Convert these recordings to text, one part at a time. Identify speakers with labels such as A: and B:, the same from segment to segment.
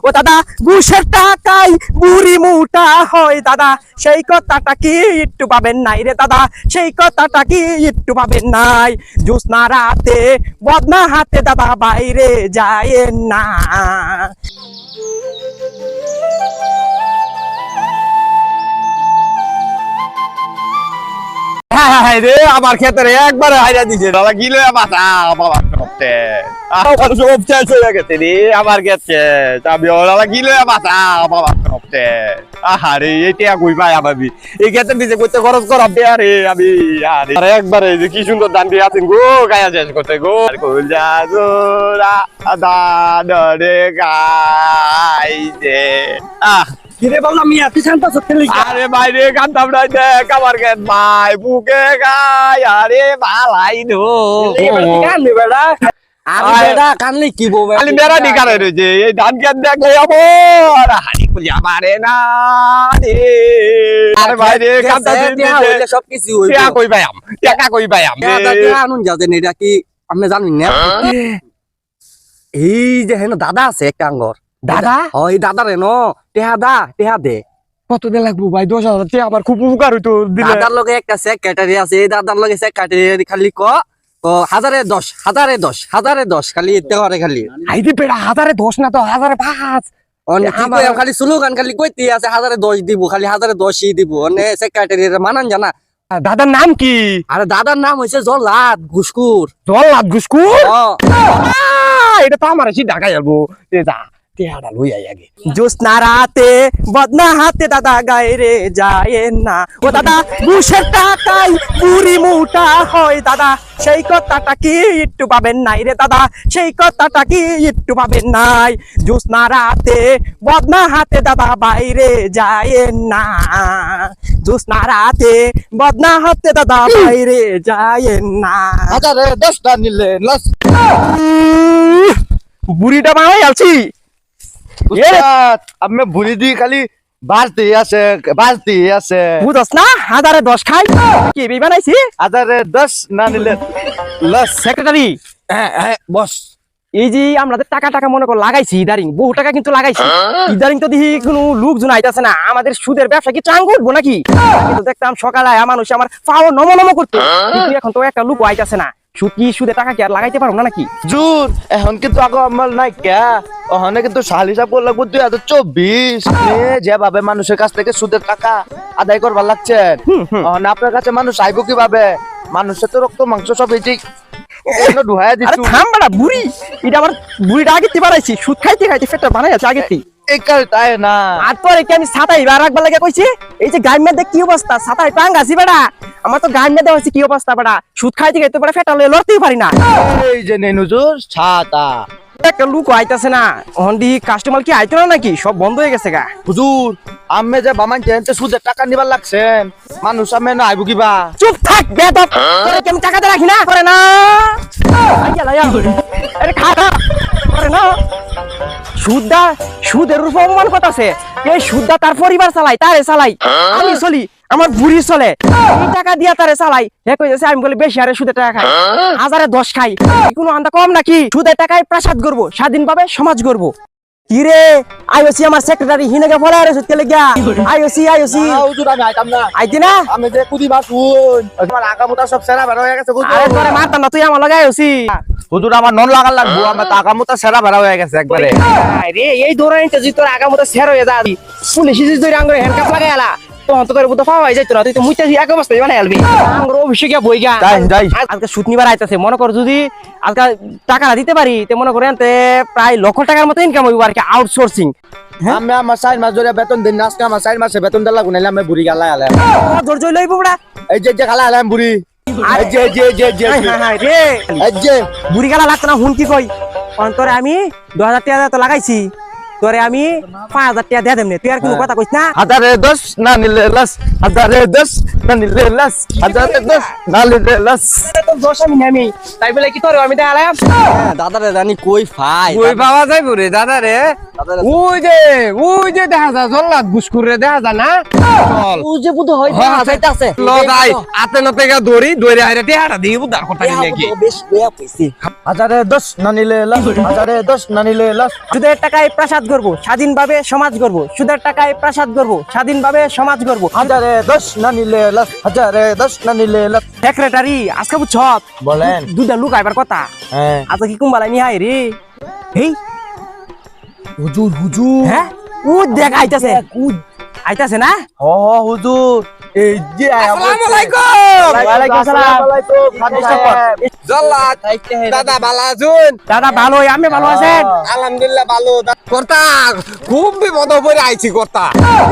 A: ও দাদা ঘুষের টাকায় বুড়ি মোটা হয় দাদা, সেই কথাটা কি একটু পাবেন নাই রে দাদা, সেই কথাটা কি একটু পাবেন নাই। জ্যোৎস্না রাতে বদনা হাতে দাদা বাইরে যায় না।
B: রে আমার ক্ষেত্রে একবারে হাইরা দিছে দাদা গিলে বাতা বাবা করতে সব শেষ হয়ে গেছে রে আমার ক্ষেত্রে আমি ওরা গিলে বাতা বাবা করতে আহারে এটা কই ভাই আমি এই ক্ষেত্রে দিছে কইতে খরচ করাব দে আরে আমি আরে একবারে যে কি সুন্দর দান দিয়ে আছেন গো গায়া শেষ করতে গো কই যা জোরা আদা ডরে গাইছে
A: কিরে বললাম মিয়া তুই শান্ত সত্যি
B: আরে ভাই রে কান্তাম নাই দেখ আমার গেট ভাই বুকে গায় আরে ভালাই নো
A: কানলি বেড়া,
C: আরে বেটা কানলি কি বলবে
B: খালি মেরা নি কারে রে যে এই ধান কেন দেখলে আমার হাড়ি কুলি আমারে না রে আরে ভাই রে কান্তা
C: হইলে সবকিছু হইবে
B: টাকা কই পাইম টাকা কই পাইম
C: আনুন যাতেন এটা কি আপনি জানেন না এই যে হেন দাদা আছে একটা আঙ্গর
A: দাদা
C: ওই দাদা রে ন টেহা দে
B: কত দিন লাগবো ভাই 10,000 টাকা আমার খুব উপকার হইতো দিলে
C: দাদার লগে একটা সেক্রেটারি আছে এই দাদার লগে সেক্রেটারি খালি ক হাজারে 10 খালি এতে করে খালি
B: আইদি পেড়া 1010 না তো 1005
C: খালি স্লোগান খালি কইতে আছে 1010 দিব খালি 1010ই দিব মানে সেক্রেটারি মানান জানা
B: দাদার নাম কি
C: আরে দাদার নাম হইছে জল্লাদ ঘুসকুর
B: জল্লাদ ঘুসকুর
C: ও
B: এটা তো আমার এসে ঢাকা যাবো যা টেহাটা লই আই আগে
A: জ্যোৎস্না রাতে বদনা হাতে দাদা গায়ে যায় না। ও দাদা ঘুষের টাকায় বুড়ি মোটা হয় দাদা, সেই কথাটা কি একটু পাবেন নাই রে দাদা, সেই কথাটা কি একটু পাবেন নাই। জ্যোৎস্না রাতে বদনা হাতে দাদা বাইরে যায় না, জ্যোৎস্না রাতে বদনা হাতে দাদা বাইরে যায় না।
C: 10টা নিলে লস
A: বুড়িটা বানাই আলছি
C: আমি ভুলি দি খালি বাড়তি আছে
A: বুঝস না 1010 খাই কি বি বানাইছি
C: 1010 না নিলে লস
A: সেক্রেটারি।
C: বস
A: এই যে আমাদের টাকা মনে কর লাগাইছি ইদারিং বহু টাকা কিন্তু লাগাইছি ইদারিং তো দেখি কোনো লোকজন আইতাছে না, আমাদের সুদের ব্যবসা কি চাঙ্গ উঠবো নাকি? কিন্তু দেখতাম সকালে মানুষ আমার পাও নম করতো, কিন্তু এখন তো একটা লোক আইতাছে না। সুদে টাকা কি আর লাগাইতে পারবো না নাকি?
C: জুন এখন কিন্তু আগো আমার নাই কে ওখানে কিন্তু সাল হিসাব করে লাগবো 2024 যেভাবে মানুষের কাছ থেকে সুদের টাকা আদায় করবার লাগছেন ওখানে আপনার কাছে মানুষ আইবো কিভাবে? মানুষের তো রক্ত মাংস সব এই ঢুহাই
A: আরে
C: দিচ্ছি
A: থাম বাড়া বুড়ি, এটা আমার বুড়িটা আগে বানাইছি সুদ খাইতে পেটটা বানাই আছে আগে
C: এই কাল তাই না
A: আর পরে কি আমি ছাতাই রাখবার লাগে কইছি? এই যে গাইমের দেখ কি অবস্থা, ছাতাই টাঙ্গাছি বেড়া, আমার তো গাইমের দেখ কি অবস্থা বেড়া, সুদ খাইতে বেড়া ফেটা লয়ে লড়তেই পারি না।
C: এই যে নেনুজুর ছাতা
A: একটা লোক আইতাছে না, হন্ডি কাস্টমার কি আইতো না নাকি? সব বন্ধ হয়ে গেছে গা।
C: হুজুর আমি যে বামান চেনতে সুদের টাকা নিবার লাগছেন মানুষ আমি না আইবো কিবা?
A: চুপ থাক বেদব, তোরে কি আমি টাকাতে রাখি না? করে না আইয়া লাইয়া আরে খাটা করে না। সুদের উপর অপমান করতেছে, এই সুদটা তার পরিবার চালাই, তারে চালাই, আমি চলি, আমার বুড়ি চলে, এই টাকা দিয়া তারে চালাই। হে কইছে আমি বলে বেশি আরে সুদের টাকা খাই, 1010 খাই, কোনো আন্দা কম নাকি? সুদের টাকায় প্রাসাদ করবো, স্বাধীনভাবে সমাজ করবো। কি রে আইওসি আমার সেক্রেটারি হিনেকে ফলো আরে সুদ কে লাগিয়া আইওসি
C: হুজুর আমি আইতাম না
A: আইতি না?
C: আমি যে কুদিবা শুন আমার আগামুতা সব সেরা বের হয়ে গেছে হুজুর।
A: আরে তোরে মারতাম না, তুই আমার লগে আইওসি।
C: হুজুর আমার নন লাগাল লাগবো আমার তো আগামুতা সেরা বের হয়ে গেছে একবারে।
A: আরে এই দৌড়ানিতে যদি তোর আগামতো শের হয়ে যা পুলিশ যদি ধরে আঙ্গুরে হ্যান্ডকাপ লাগাই আলা তখন তো তোর বুদ্ধ পাওয়া যাইতো না, তুই তো মুইতে এক অবস্থায় বানাই আলবি আঙ্গুর অবশ্যই গিয়া বই গা। আজকে সুদ নিবার আইতাছে, মনে কর যদি আজকে টাকাটা দিতে পারি তে মনে করেন তে প্রায় লক্ষ টাকার মতো ইনকাম হইব আর কি, আউটসোর্সিং।
C: আমি আমার 4 মাস ধরে বেতন দিন আজকে আমার 4 মাসে বেতন দেলা গুনাইলে আমি বুড়ি গালা আলে
A: ধৈর্য লইব বড়া
C: এই যে গালা আলে আমি বুড়ি এই যে
A: রে
C: এই যে
A: বুড়ি গালা লাগতো না, হুন কি কই অন্তরে আমি 2000 টাকা তো লাগাইছি, তোরে আমি 5000 টাকা দিয়ে দেব নে, তুই আর কোনো কথা কইস না।
C: 1010 না নিলে লস 1010 না নিলে লস 1010 না নিলে লস
A: তো দোষ আমি তাই বলে কি তোরে আমি দেখালাম?
C: দাদা রে জানি কই ফাই
B: কই পাওয়া যাইবো রে দাদা রে? ওই যে দেখা যায় জল্লাদ ঘুসকুর রে দেখা যায় না? চল
C: ও যে বুদ্ধ হয় যাইতাছে
B: ল যাই আতে নতে গা দড়ি আইরে টেহাটা দিয়ে বুদার কথা নিয়ে কি
C: বেশ বেয়া পয়সি 1010 না নিলে লস 1010 না নিলে লস
A: সুদের টাকায় প্রাসাদ করব, স্বাধীনভাবে সমাজ করব, সুদের টাকায় প্রাসাদ করব, স্বাধীনভাবে সমাজ করব।
C: হাজারে 10 না নিলে লাস, হাজারে 10 না নিলে লাস।
A: সেক্রেটারি আজকে বুঝছ
C: বলেন।
A: দুইটা লোক আইবার কথা,
C: হ্যাঁ
A: আজকে কি কুম্বালাই নি হাই রে। এই
C: হুজুর হুজুর।
A: হ্যাঁ ও দেখ আইতাছে, আইতাছে না?
C: ও হুজুর, এই যে
B: আসসালামু আলাইকুম।
A: ওয়ালাইকুম আসসালাম।
B: জল্লাদ দাদা ভালো আছেন?
A: দাদা ভালোই, আপনি ভালো আছেন?
B: আলহামদুলিল্লাহ ভালো। কর্তা খুব বিপদ পড়ে আইছি কর্তা।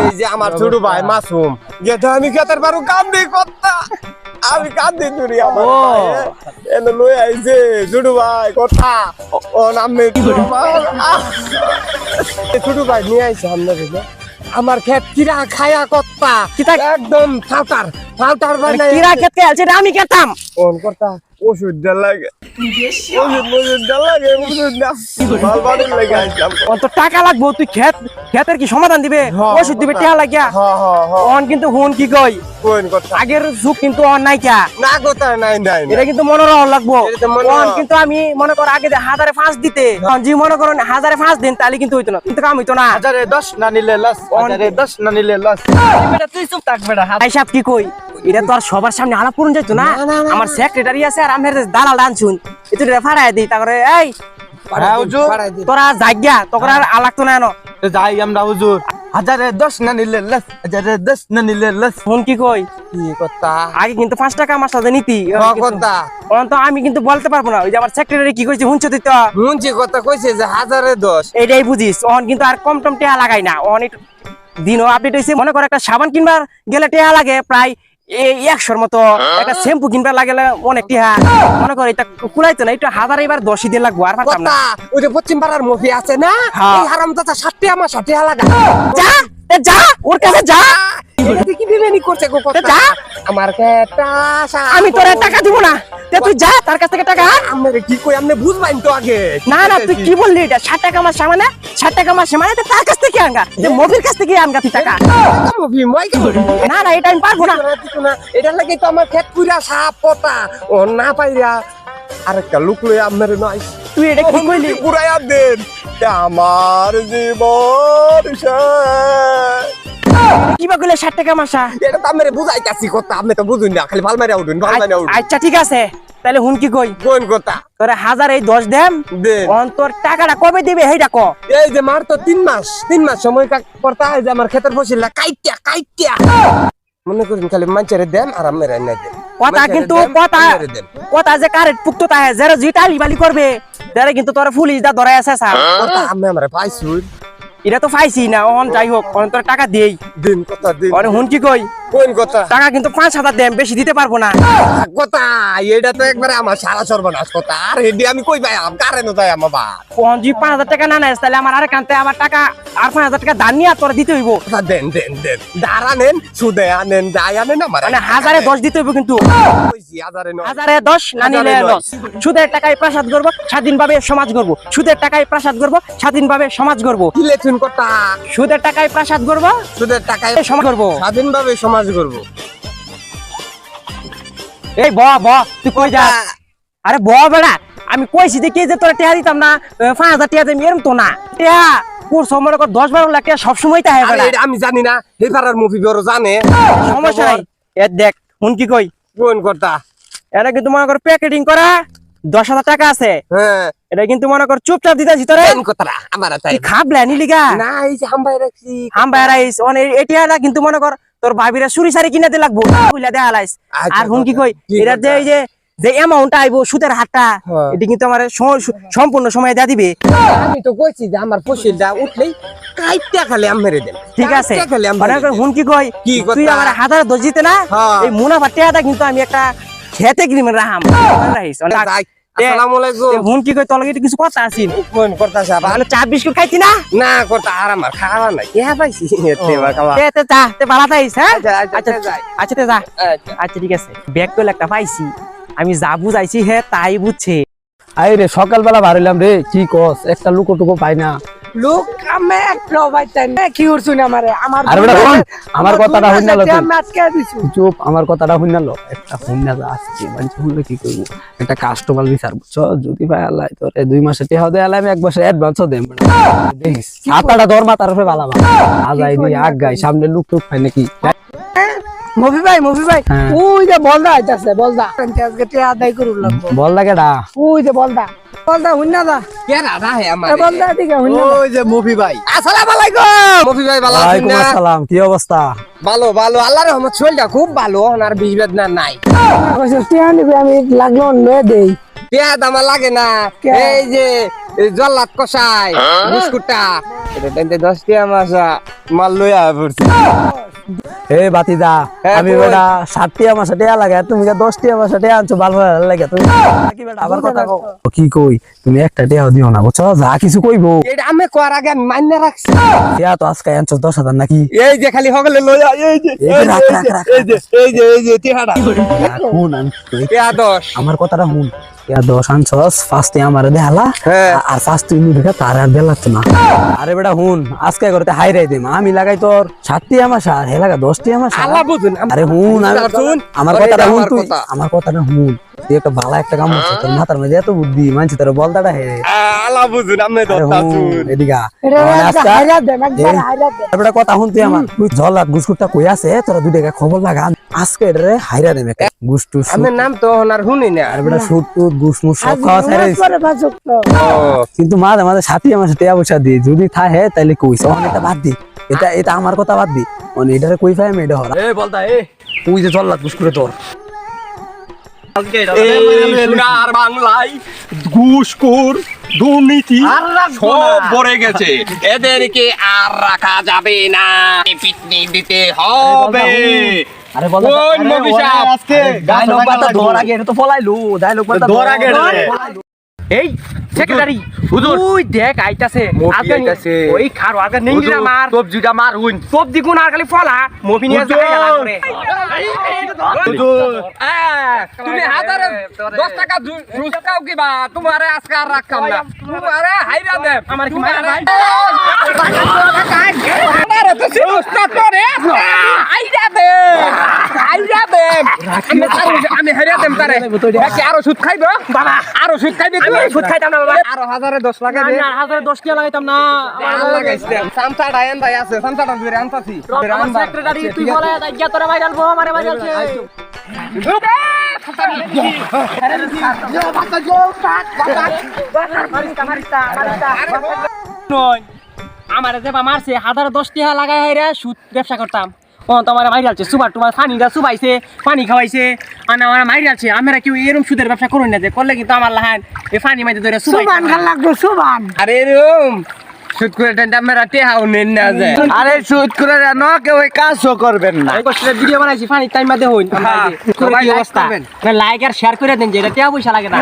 B: এই যে আমার ছোট ভাই মাসুম গেতে আমি গেতার পারু কান্দে কর্তা, আমি কান্দে চুরি আমার
A: ও।
B: এনে লই আইছে ছোট ভাই কর্তা। ও নামে ছোট ভাই নিয়ে আইছে আমরা আমার ক্ষেত কিরা খায়া কর্তা
A: কিতা?
B: একদম ফাউটার ফাউটার বানাই
A: কিরা খেতে আছে আমি খেতাম।
B: ফোন করতা ওষুধ দেওয়ার লাগে, ওষুধ দেওয়ার লাগে, ওষুধ না ভাল বাড়ির লাগে আসলাম।
A: অন্ত টাকা লাগবো, তুই ক্ষেতের কি সমাধান দিবে?
B: হ্যাঁ,
A: ওষুধ দিবে টাকা লাগিয়া।
B: হ্যাঁ
A: অন কিন্তু হুন কি কই,
B: ফোন করতা
A: আগের যুগ কিন্তু অন নাই কা,
B: না কথা নাই নাই নাই।
A: এটা কিন্তু মনে রাখা লাগবো।
B: এটা তো মনে
A: অন
B: রাখ।
A: কিন্তু আমি মনে কর আগে যে 1005 দিতে, অন জি মনে করেন 1005 দিন তাহলে কিন্তু হইতো না, কিন্তু কাম হইতো না।
C: হাজারে 10 না নিলে লাস, হাজারে 10 না নিলে লাস।
A: তুই চুপ থাক বেটা। আইসাব কি কই, এটা তো আর সবার সামনে আলাপ করুন যাইতো না। আমার সেক্রেটারি আছে আর আমি দালাল ডানছুন, এটা ফাড়াই দিই তারপরে এই
C: হ্যাঁ হুজুর,
A: তোরা জায়গা তোর আর আলাগতো না।
C: তো যাই আমরা হুজুর। হাজারে 10 না নিলে লাস, হাজারে 10 না নিলে লাস।
A: ফোন কি কই,
B: কি করতা
A: আগে কিন্তু 5 টাকা আমার সাথে নিতি,
B: করতা
A: তো আমি কিন্তু বলতে পারবো না। ওই যে আমার সেক্রেটারি কি কইছে হুনছো দিত,
B: মুঞ্চি কথা কইছে যে হাজারে 10।
A: এইটাই বুঝিস। অন কিন্তু আর কম টম টেহা লাগাই না, অনেক দিনও আপডেট হয়েছে। মনে কর একটা সাবান কিনবার গেলে টেহা লাগে প্রায় 100-র মতো, একটা শ্যাম্পু কিনবার লাগে অনেক টেহা। মনে কর এটা কুলাইতো না, এটা 1000 এবার 10 দিয়ে লাগবো আর পারতাম না।
B: কথা ওই যে পশ্চিম পাড়ার মুভি আছে না,
A: হ্যাঁ।
B: এই হারাম দাদা 60 আমার 60 লাগা
A: যা এ যা ওর কাছে যা,
B: এটা কি বিরিয়ানি করছে গো কথা
A: যা।
B: আমার কেটা
A: আমি তোর টাকা দিব না, তে তুই যা তার কাছ থেকে টাকা।
B: আমনে কি কই আমনে বুঝবাইন তো আগে।
A: না না তুই কি বললি, এটা 60 টাকা আমার সামানে, 60 টাকা আমার সামানে তার কাছ থেকে আনগা, যে মবির কাছ থেকে আনগা তুই টাকা।
B: মুভি মই কি
A: না না এটা আমি পারবো না।
B: এটা লাগে তো আমার ক্ষেত পুরা সাপ পতা ও না পাইরা আরেকটা লুক লই আমনের নয়
A: তুই এটা কি কইলি?
B: পুরাইয়া দেন আমার জীবন শেষ।
A: কিবা কইলে 60 টাকা মাসা?
B: এটা তো আমরে বুঝাইতাছি কথা, আপনি তো বুঝুন না, খালি ভাল মারিয়া উঠুন ভাল মারিয়া উঠুন।
A: আচ্ছা ঠিক আছে, তাহলে হুন কি কই,
B: কোন কথা
A: তোরে 1010 দেম,
B: দেন
A: অন্তর টাকাটা কবে দিবে হেইটা ক।
B: এই যে মার তো 3 মাস সময় করতা, এই যে আমার ক্ষেতের ফসিলা কাইটিয়া কাইটিয়া মনে করুন খালি মাঞ্চারে দেন আর আমনে রান্না দেন।
A: কথা কিন্তু কথা যে কারেট পুক্তো তাহে যারা জি টালি বালি করবে তারা কিন্তু তোর পুলিশ দা ধরাই আছে স্যার।
B: কথা আমি আমরা পাইছুন
A: এটা তো পাইছি না, অন যাই হোক অন তোর টাকা দেই।
B: দিন কথা দিন
A: আরে হুন কি কই,
B: কোন কথা
A: টাকা কিন্তু 5000 দেম, বেশি দিতে পারবো না।
B: কথা এটা তো একবারে আমার সারা সর্বনাশ কথা, আর হেডি আমি কই ভাই আম কারে নতাই আমা বা
A: কোন জি 5000 টাকা না নেস তাহলে আমার আরে কানতে আমার টাকা আর 5000 টাকা দান নিয়ে তোর দিতে হইব।
B: কথা দেন দেন দেন দাঁড়া নেন সুদে আনেন যাই আনেন আমার
A: মানে 1010 দিতে হইব কিন্তু,
B: কইছি হাজারে নয়
A: 1010 না নিলে 10। সুদের টাকায় প্রাসাদ করব, স্বাধীনভাবে সমাজ করব। সুদের টাকায় প্রাসাদ করব, স্বাধীনভাবে সমাজ করব।
B: কি লেখুন কথা
A: সুদের টাকায় প্রাসাদ করব,
B: সুদের টাকায়
A: সমাজ করব।
B: স্বাধীনভাবে সমাজ করব।
A: এই ব তুই কই যা, আরে বেড়া আমি কইছি যে কে যে তোরা টেহা দিতাম না, 5000 টাকা দেম এরম তো না। টেহা কোর সময় কর 10-12 লাখ টাকা সব সময় তাহে
B: আরে
A: বেড়া,
B: এটা আমি জানি না, এই পাড়ার মুভি বড় জানে
A: সমস্যা নাই। এ দেখ হুন কি কই,
B: কোন কথা
A: এটা কিন্তু মনে কর প্যাকেটিং করা 10,000 টাকা আছে,
B: হ্যাঁ
A: এটা কিন্তু মনে কর চুপচাপ দিতেছি তোরে।
B: কোন কথা আমার তাই
A: তুই খাবলা নিলিগা
B: না, এই যে হামবাই রাখছি
A: হাম বাইরাইস অন এটিয়াটা কিন্তু মনে কর তোর ভাবিরা চুরি সারি কিনে দে লাগবো বুঝলা দেখা লাইস।
B: আচ্ছা,
A: আর হুন কি কই,
B: কি
A: এটা যে
B: কথা?
A: এই যে অ্যামাউন্ট আইবো সুদের হারটা,
B: হ্যাঁ।
A: এটি কিন্তু আমার সম্পূর্ণ সময় দেয়া দিবে।
B: আমি তো কইছি যে আমার ফসিলটা উঠলেই কাইটা খালি আমেরে দেন,
A: ঠিক আছে
B: কাইটা খালি
A: মনে কর হুন কি কই,
B: কি
A: তুই
B: কথা?
A: আমার 1010 দিতে না,
B: হ্যাঁ।
A: এই মুনাফা টাকাটা কিন্তু আমি একটা খেতে কিনে রাহাম রাইস।
B: যাই, আসসালামু আলাইকুম।
A: হুন কি কই তোর লাগি কিছু কথা আছিল,
B: কোন কথা সাহেব
A: তাহলে চা বিস্কুট খাইতি না?
B: না কথা আর আমার খাওয়া নাই কে পাইছি এতে বা খাওয়া
A: তে যা তে বালা তাইস। হ্যাঁ
B: আচ্ছা, আচ্ছা,
A: আচ্ছা
B: যাই।
A: আচ্ছা তে যা।
B: আচ্ছা।
A: আচ্ছা ঠিক আছে, ব্যাগ তো একটা পাইছি, আমি যা বুঝাইছি হে তাই বুঝছে।
D: আই রে সকালবেলা বাড়িলাম রে, কি কস একটা লুকো টুকো পাই না, লোক আমি একটা পাইতাম না কি করছুন আমারে আমার
A: আরে বেটা শোন, আমার কথাটা হইন না তুই।
D: আমি আটকে দিছি
A: চুপ, আমার কথাটা হইন না একটা হইন না আসছে মানে শুনলে কি করব, একটা কাস্টমার বিচার বুঝছো, যদি ভাই আল্লাহ তোরে 2 মাসে টেহা দেয় আলাই আমি 1 মাসে অ্যাডভান্সও দেব দেখিস ছাতাটা ধর মাথার উপরে বালাবা আজাই দি আগ গাই সামনে লুক টুক পাই নাকি।
D: মফি ভাই
A: হ্যাঁ।
D: ওই যে বলদা আইতাছে বলদা আজকে তে আদায় করুন লাগবো
A: বল লাগেডা
D: ওই যে বলদা হুন্না দা
C: কে রাধা হে আমার
D: এ বলদা দিকে হুন্না
C: ওই যে মফি ভাই
B: আসসালামু আলাইকুম
C: মফি ভাই ভালো আছেন
A: ওয়ালাইকুম
C: না
A: আসসালাম, কি অবস্থা?
C: ভালো ভালো আল্লাহর রহমত শরীরটা খুব ভালো আর বিষ বেদনা নাই
D: কইছে টিয়া নিবি আমি লাগলো লয়ে দেই
C: পেঁয়াজ আমার লাগে না
D: কে?
C: এই যে জল্লাদ কষাই বিস্কুটটা এটা 10 টাকা মাসা মাল লইয়া পড়ছি
A: এ বাতিদা
C: হ্যাঁ,
A: আমি
C: কই?
A: বেটা 60 আমার সাথে লাগে, তুমি 10 আমার সাথে আনছো ভালো লাগে তুমি কি বেটা আবার কথা কও কি কই, তুমি একটা টিয়াও দিও না বুঝছো, যা কিছু কইবো
C: এটা আমি কর আগে আমি মাইনে রাখছি
A: টিয়া তো আজকে আনছো 10,000 নাকি।
C: এই যে খালি হগলে লইয়া এই যে
A: এই যে রাখ, রাখ, রাখ,
C: এই যে টিহাটা
A: শুন আমি কই,
C: পেঁয়া 10
A: আমার কথাটা শুন, টিয়া 10 আনছস ফার্স্টে আমারে দেখালা
C: হ্যাঁ।
A: আর ফার্স্ট তুই দেখা তার আর বেলাচ্ছ না। আরে বেটা শুন, আজকে করতে হাইরাই দিম আমি লাগাই তোর 60 আমার সার হে লাগা 10 আমার সার।
C: আল্লাহ বুঝুন
A: আরে শুন
C: শুন
A: আমার
C: ওরে
A: কথাটা শুন
C: আমার
A: তুই,
C: কথা।
A: আমার কথাটা শুন, তুই একটা ভালো একটা কাম করছিস, তোর মাথার মধ্যে এত বুদ্ধি মানছি তোর বলদাটা হে।
C: আল্লাহ বুঝুন আমি
A: আরে
C: দত্তা
A: শুন,
C: শুন
A: এদিকে আ।
D: এটা
A: আমার আজকে
D: হাইরা দে একবার
A: এই,
D: হাইরা দে
A: এবারে কথা শুন তুই আমার, তুই জল্লাদ গুসকুটটা কই আছে তোরা 2 টাকা খবর লাগা আজকে রে হাইরা দেবে গুসটু
C: আমার নাম তো ওনার শুনি না
A: আর বেটা সুট টুট গুসমুস সব
D: আজ
A: খাওয়া ছেড়ে
D: নামাজ পড়ে বাঁচুক তো
A: কিন্তু মাঝে মাঝে 60 আমার সাথে পয়সা দি যদি থাকে তাইলে কইস অনেকটা বাদ দি, এটা আমার কথা বাদ দি মানে এটারে কই পাই আমি এটা হরা এ বলতা এ তুই যে জল্লাদ গুসকুরে তোর
B: সোনার বাংলায় ঘুষখোর দুর্নীতি সব ভরে গেছে, এদেরকে আর রাখা যাবে না, পিকনিক দিতে হবে।
A: আরে বলতা
B: কোন মফি সাহেব?
A: আজকে ডায়লগ বাতা ধর আগে এটা তো ফলাইলো ডায়লগ বাতা
B: ধর আগে রে।
E: এই সেক্রেটারি তুই দেখ আইতাছে আগে
C: আইতাছে।
E: ওই খারো আগে নেংরা মার
C: সবজিটা মার হুইন
E: সব দিগুন আর খালি ফলা মফি নিয়ে যায় গেলা করে
C: তুমি হাজারে 10 টাকা জুস খাও কিবা তোমারে আজকে আর রাখাম না তোমারে হাইরা দে
E: আমার কি মারা ভাই
C: আরে তো সিনুস না তোরে হাইরা দে আমি হাইরা দেম তারে বাকি আরো সুদ খাইবো বাবা আরো সুদ খাইবি
E: আমি সুদ খাইতাম না বাবা
C: আরো হাজারে 10 টাকা দে
E: আমি 1010 টাকা লাগাইতাম না
C: আমার লাগাইছে সামসা ডায়ন ভাই আছে সামসাটা ধরে আনতাছি
E: আমার সেক্রেটারি তুই বলে দাইয়া তোরে ভাইরাল বো আমারে ভাইরালছে আমার যে মারছে 1010 টাকা লাগাই হাইরা সুদ ব্যবসা করতাম ও তো আমার মাইরালছে সুপার তোমার পানিটা সুবাইছে পানি খাওয়াইছে আর আমার মাইরালছে আমরা কেউ এরকম সুদের ব্যবসা করুন না যে করলে কিন্তু আমার লাহান এই পানি মাইতে ধরে সুবাই
D: সুবান ভাল লাগবে সুবান
C: আরে রুম সুদ করে টেন্ডা মেরা টেহাও নেন না যায় আরে সুদ করে না কেউ কাজও করবেন না
E: এই কষ্টে ভিডিও বানাইছি পানি টাইম মধ্যে হইন
C: সবাই
E: কি
C: like
E: অবস্থা
C: করবেন।
E: লাইক আর শেয়ার করে দেন যে এটা টাকা পয়সা লাগে না